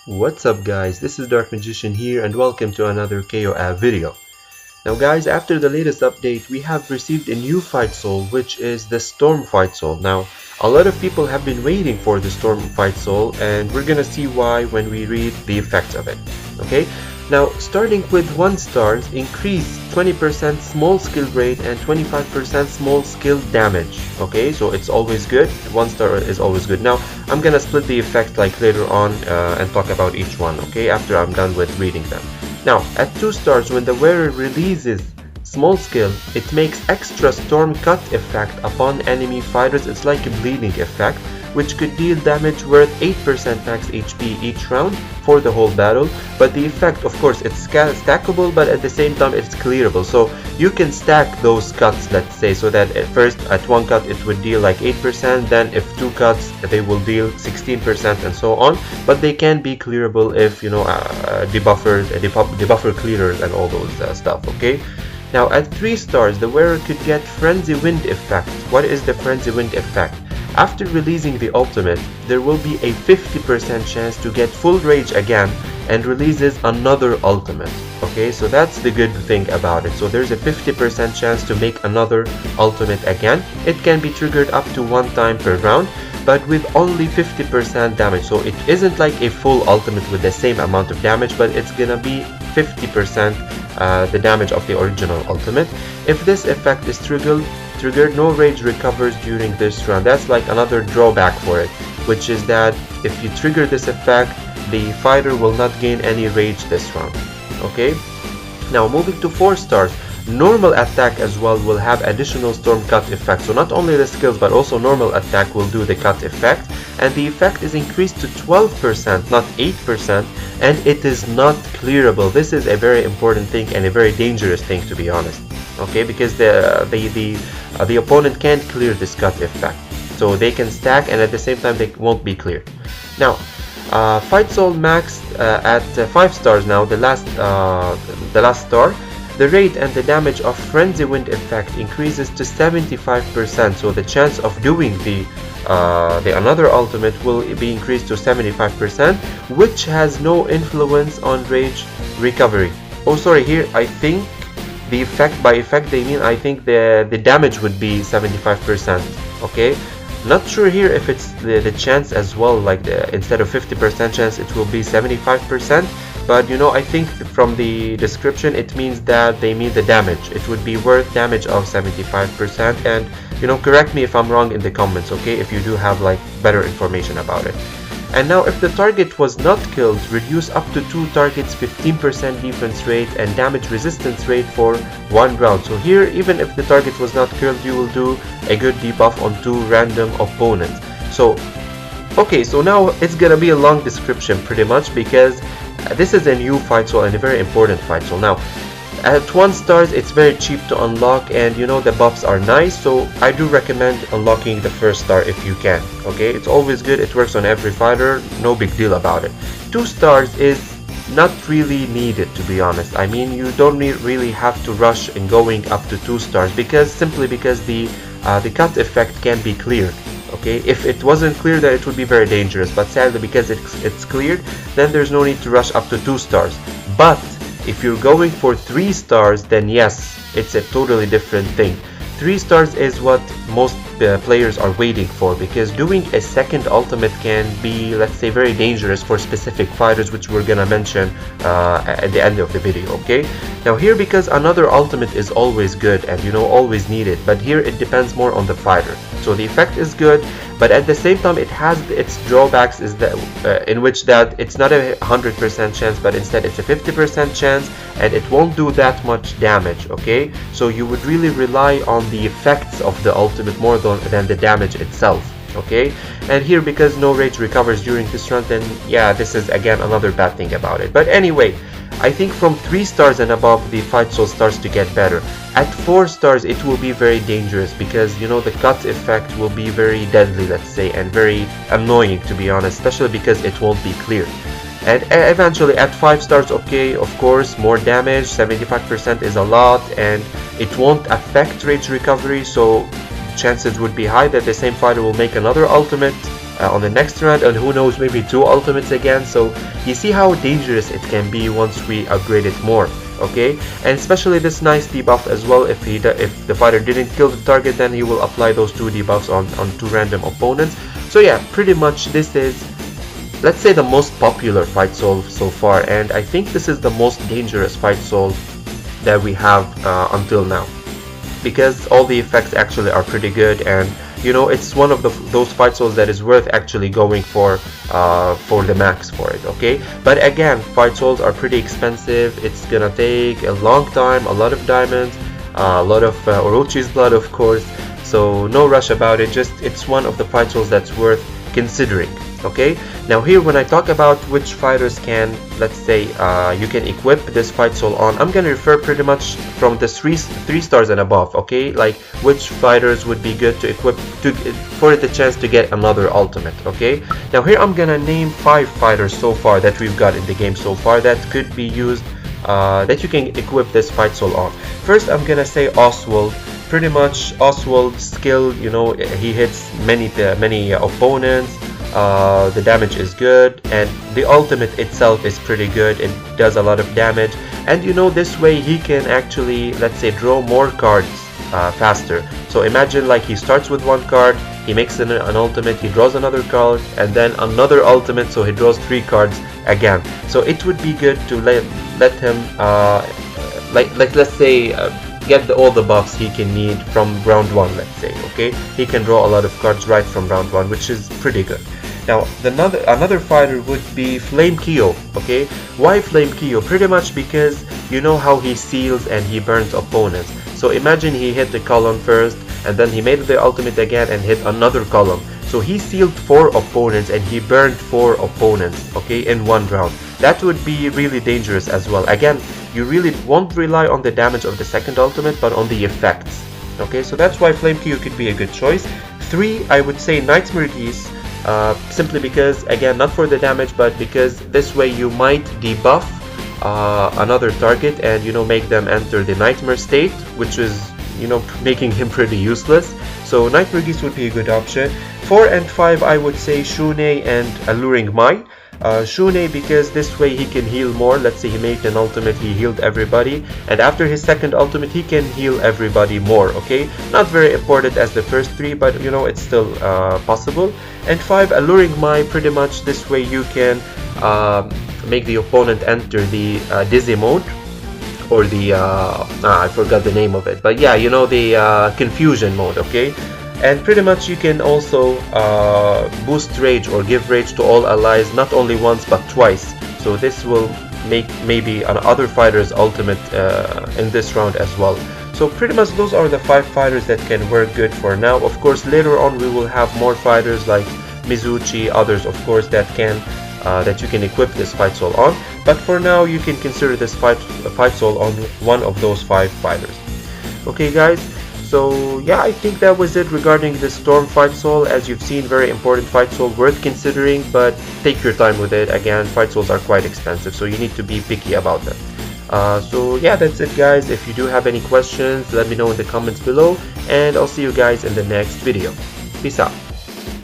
What's up guys, this is Dark Magician here and welcome to another KOF video. Now guys, after the latest update we have received a new Fightsoul, which is the Storm Fightsoul. Now a lot of people have been waiting for the Storm Fightsoul and we're gonna see why when we read the effects of it. Okay, now starting with 1 stars, increase 20% small skill rate and 25% small skill damage. Okay, so it's always good. 1 star is always good. Now I'm gonna split the effect like later on and talk about each one, okay, after I'm done with reading them. Now at 2 stars, when the wearer releases small skill, it makes extra storm cut effect upon enemy fighters. It's like a bleeding effect, which could deal damage worth 8% max HP each round for the whole battle. But the effect, of course, it's stackable, but at the same time it's clearable, so you can stack those cuts, let's say, so that at first at 1 cut it would deal like 8%, then if 2 cuts they will deal 16% and so on. But they can be clearable if you know debuffer clearers and all those stuff. Okay, now at 3 stars, the wearer could get Frenzy Wind effect. What is the Frenzy Wind effect? After releasing the ultimate, there will be a 50% chance to get full rage again and releases another ultimate. Okay, so that's the good thing about it. So there's a 50% chance to make another ultimate again. It can be triggered up to 1 time per round, but with only 50% damage. So it isn't like a full ultimate with the same amount of damage, but it's gonna be 50% the damage of the original ultimate. If this effect is triggered, no rage recovers during this round. That's like another drawback for it, which is that if you trigger this effect, the fighter will not gain any rage this round. Okay, now moving to 4 stars, normal attack as well will have additional storm cut effect. So not only the skills but also normal attack will do the cut effect, and the effect is increased to 12%, not 8%, and it is not clearable. This is a very important thing and a very dangerous thing, to be honest. Okay, because the opponent can't clear this cut effect, so they can stack and at the same time they won't be cleared. Now Fightsoul maxed at 5 stars. Now the last star, the rate and the damage of Frenzy Wind effect increases to 75%, so the chance of doing the another ultimate will be increased to 75%, which has no influence on rage recovery. Oh sorry, here I think the effect, by effect they mean, I think the damage would be 75%. Okay, not sure here if it's the chance as well, like instead of 50% chance it will be 75%, but you know, I think from the description it means that they mean the damage. It would be worth damage of 75%, and you know, correct me if I'm wrong in the comments, okay, if you do have like better information about it. And now if the target was not killed, reduce up to 2 targets 15% defense rate and damage resistance rate for 1 round. So here, even if the target was not killed, you will do a good debuff on 2 random opponents. So okay, so now it's gonna be a long description pretty much, because this is a new Fightsoul and a very important Fightsoul. Now at 1 stars, it's very cheap to unlock, and you know, the buffs are nice, so I do recommend unlocking the 1st star if you can. Okay, it's always good, it works on every fighter, no big deal about it. 2 stars is not really needed, to be honest. I mean, you don't really have to rush in going up to 2 stars, because simply because the cut effect can be cleared. Okay, if it wasn't clear, then it would be very dangerous, but sadly because it's cleared, then there's no need to rush up to 2 stars. But if you're going for 3 stars, then yes, it's a totally different thing. 3 stars is what most players are waiting for, because doing a 2nd ultimate can be, let's say, very dangerous for specific fighters, which we're gonna mention at the end of the video. Okay, now here, because another ultimate is always good and you know, always needed, but here it depends more on the fighter. So the effect is good, but at the same time it has its drawbacks, is that in which that it's not a 100% chance, but instead it's a 50% chance, and it won't do that much damage. Okay, so you would really rely on the effects of the ultimate more than the damage itself. Okay, and here, because no rage recovers during this run, then yeah, this is again another bad thing about it. But anyway, I think from 3 stars and above, the Fightsoul starts to get better. At 4 stars, it will be very dangerous, because you know, the cut effect will be very deadly, let's say, and very annoying, to be honest, especially because it won't be cleared. And eventually at 5 stars, okay, of course, more damage, 75% is a lot, and it won't affect rage recovery, so chances would be high that the same fighter will make another ultimate on the next round, and who knows, maybe 2 ultimates again. So you see how dangerous it can be once we upgrade it more. Okay, and especially this nice debuff as well. If the fighter didn't kill the target, then he will apply those 2 debuffs on 2 random opponents. So yeah, pretty much this is, let's say, the most popular Fightsoul so far, and I think this is the most dangerous Fightsoul that we have until now, because all the effects actually are pretty good, and you know, it's one of those Fightsouls that is worth actually going for the max for it. Okay, but again, Fightsouls are pretty expensive. It's gonna take a long time, a lot of diamonds, a lot of Orochi's blood, of course. So no rush about it. Just, it's one of the Fightsouls that's worth considering. Okay, now here when I talk about which fighters can, let's say, you can equip this Fightsoul on, I'm gonna refer pretty much from the 3 stars and above. Okay, like which fighters would be good to equip for the chance to get another ultimate. Okay, now here I'm gonna name 5 fighters so far that we've got in the game so far that could be used, that you can equip this Fightsoul on. First, I'm gonna say Oswald. Pretty much Oswald's skill, you know, he hits many opponents. The damage is good, and the ultimate itself is pretty good. It does a lot of damage, and you know, this way he can actually, let's say, draw more cards faster. So imagine, like, he starts with 1 card, he makes an ultimate, he draws another card, and then another ultimate, so he draws 3 cards again. So it would be good to let him let's say, get all the buffs he can need from round 1, let's say. Okay, he can draw a lot of cards right from round 1, which is pretty good. Now another fighter would be Flame Kyo. Okay, why Flame Kyo? Pretty much because you know how he seals and he burns opponents. So imagine he hit the column first, and then he made the ultimate again and hit another column. So he sealed 4 opponents and he burned 4 opponents, okay, in 1 round. That would be really dangerous as well. Again, you really won't rely on the damage of the second ultimate, but on the effects. Okay, so that's why Flame Q could be a good choice. 3, I would say Nightmare Geese, simply because, again, not for the damage, but because this way you might debuff another target and, you know, make them enter the nightmare state, which is, you know, making him pretty useless. So Nightmare Geese would be a good option. 4 and 5, I would say Shune and Alluring Mai. Shune, because this way he can heal more. Let's say he made an ultimate, he healed everybody, and after his second ultimate he can heal everybody more. Okay, not very important as the first 3, but you know, it's still possible. And 5, Alluring Mai, pretty much this way you can make the opponent enter the dizzy mode, or the I forgot the name of it, but yeah, you know, the confusion mode. Okay, and pretty much you can also boost rage or give rage to all allies, not only once but twice. So this will make maybe another fighter's ultimate in this round as well. So pretty much those are the 5 fighters that can work good for now. Of course, later on we will have more fighters like Mizuchi, others of course that can that you can equip this Fightsoul on. But for now, you can consider this Fightsoul on one of those 5 fighters. Okay, guys. So yeah, I think that was it regarding the Storm Fightsoul. As you've seen, very important Fightsoul, worth considering, but take your time with it. Again, Fightsouls are quite expensive, so you need to be picky about them. So yeah, that's it, guys. If you do have any questions, let me know in the comments below, and I'll see you guys in the next video. Peace out.